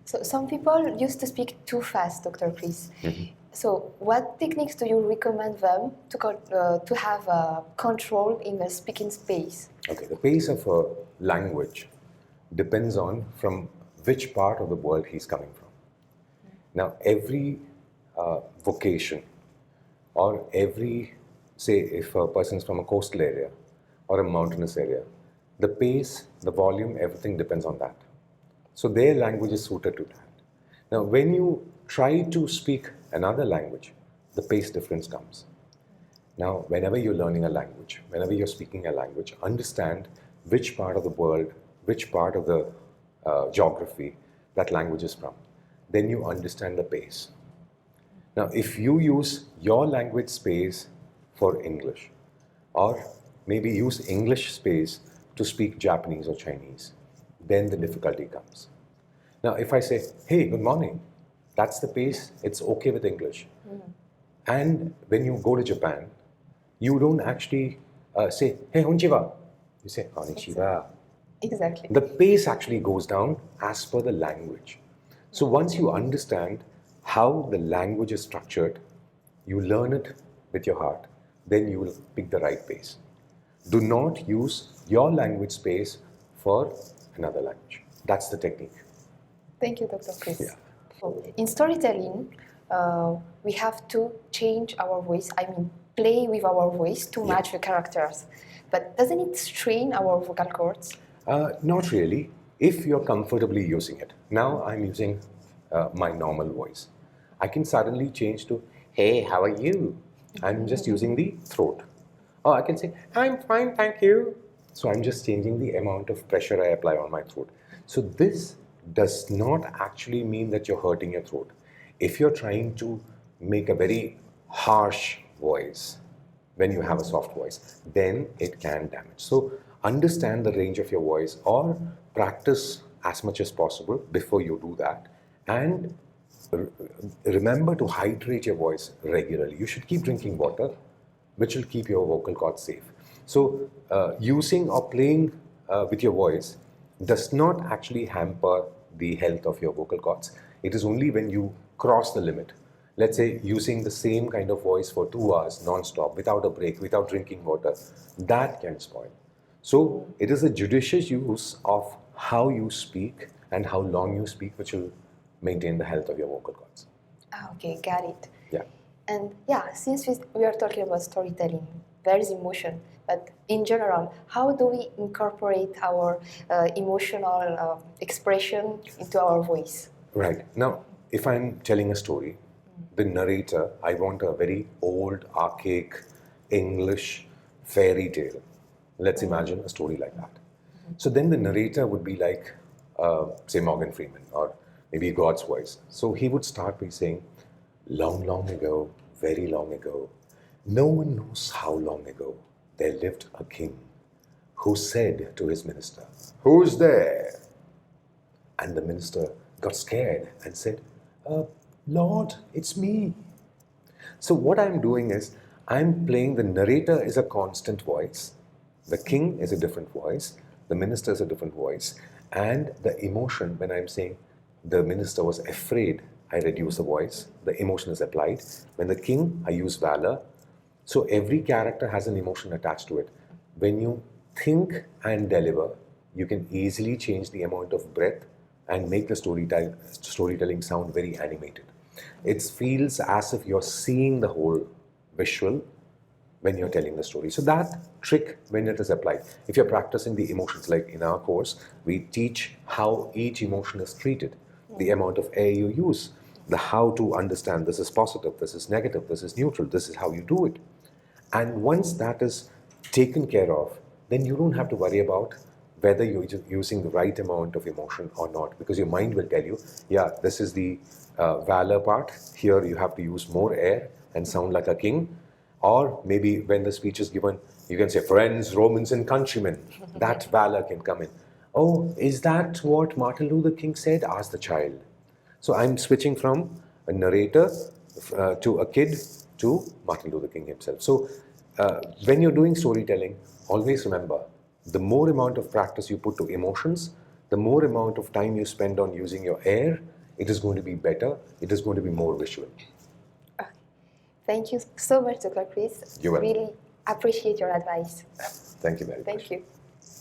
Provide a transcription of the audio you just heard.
So some people used to speak too fast, Dr. Kriss. So what techniques do you recommend them to have control in the speaking space? Okay, the pace of a language depends on from which part of the world he's coming from. Now, every vocation or every, say, if a person is from a coastal area or a mountainous area, the pace, the volume, everything depends on that. So their language is suited to that. Now, when you try to speak another language, the pace difference comes. Now, whenever you're learning a language, whenever you're speaking a language, understand which part of the world, which part of the geography that language is from. Then you understand the pace. Now, if you use your language space for English, or maybe use English space to speak Japanese or Chinese, then the difficulty comes. Now, if I say, hey, good morning, that's the pace, it's okay with English. And when you go to Japan, you don't actually say, hey, konnichiwa. You say, konnichiwa. Exactly. The pace actually goes down as per the language. So once you understand how the language is structured, you learn it with your heart, then you will pick the right pace. Do not use your language space for another language. That's the technique. Thank you, Dr. Kriss. Yeah. So, in storytelling, we have to change our voice, play with our voice to match the characters. But doesn't it strain our vocal cords? Not really, if you're comfortably using it. Now I'm using my normal voice. I can suddenly change to, hey, how are you? I'm just using the throat. Or I can say, I'm fine, thank you. So I'm just changing the amount of pressure I apply on my throat. So this does not actually mean that you're hurting your throat. If you're trying to make a very harsh voice when you have a soft voice, then it can damage. So understand the range of your voice or practice as much as possible before you do that. And remember to hydrate your voice regularly. You should keep drinking water, which will keep your vocal cords safe. So using or playing with your voice does not actually hamper the health of your vocal cords. It is only when you cross the limit. Let's say using the same kind of voice for 2 hours non-stop, without a break, without drinking water, that can spoil. So it is a judicious use of how you speak and how long you speak, which will maintain the health of your vocal cords. Okay, got it. Yeah. And since we are talking about storytelling, there is emotion. But in general, how do we incorporate our emotional expression into our voice? Right. Now, if I'm telling a story, the narrator, I want a very old, archaic English fairy tale. Let's imagine a story like that. So then the narrator would be like, say, Morgan Freeman, or maybe God's voice. So he would start by saying, long, long ago, very long ago, no one knows how long ago, there lived a king who said to his minister, who's there? And the minister got scared and said, Lord, it's me. So what I'm doing is, I'm playing, the narrator is a constant voice, the king is a different voice, the minister is a different voice, and the emotion, when I'm saying the minister was afraid, I reduce the voice, the emotion is applied. When the king, I use valor. So every character has an emotion attached to it. When you think and deliver, you can easily change the amount of breath and make the storytelling sound very animated. It feels as if you're seeing the whole visual when you're telling the story. So that trick, when it is applied, if you're practicing the emotions, like in our course, we teach how each emotion is treated, the amount of air you use, the how to understand this is positive, this is negative, this is neutral, this is how you do it. And once that is taken care of, then you don't have to worry about whether you're using the right amount of emotion or not, because your mind will tell you, yeah, this is the valor part, here you have to use more air and sound like a king. Or maybe when the speech is given, you can say, friends, Romans and countrymen, that valor can come in. Oh, is that what Martin Luther King said? Asked the child. So I'm switching from a narrator to a kid to Martin Luther King himself. So when you're doing storytelling, always remember, the more amount of practice you put to emotions, the more amount of time you spend on using your air it is going to be better, it is going to be more visual. Okay. Thank you so much, Dr. Kriss. You're welcome. Really appreciate your advice. Thank you very much. Thank you.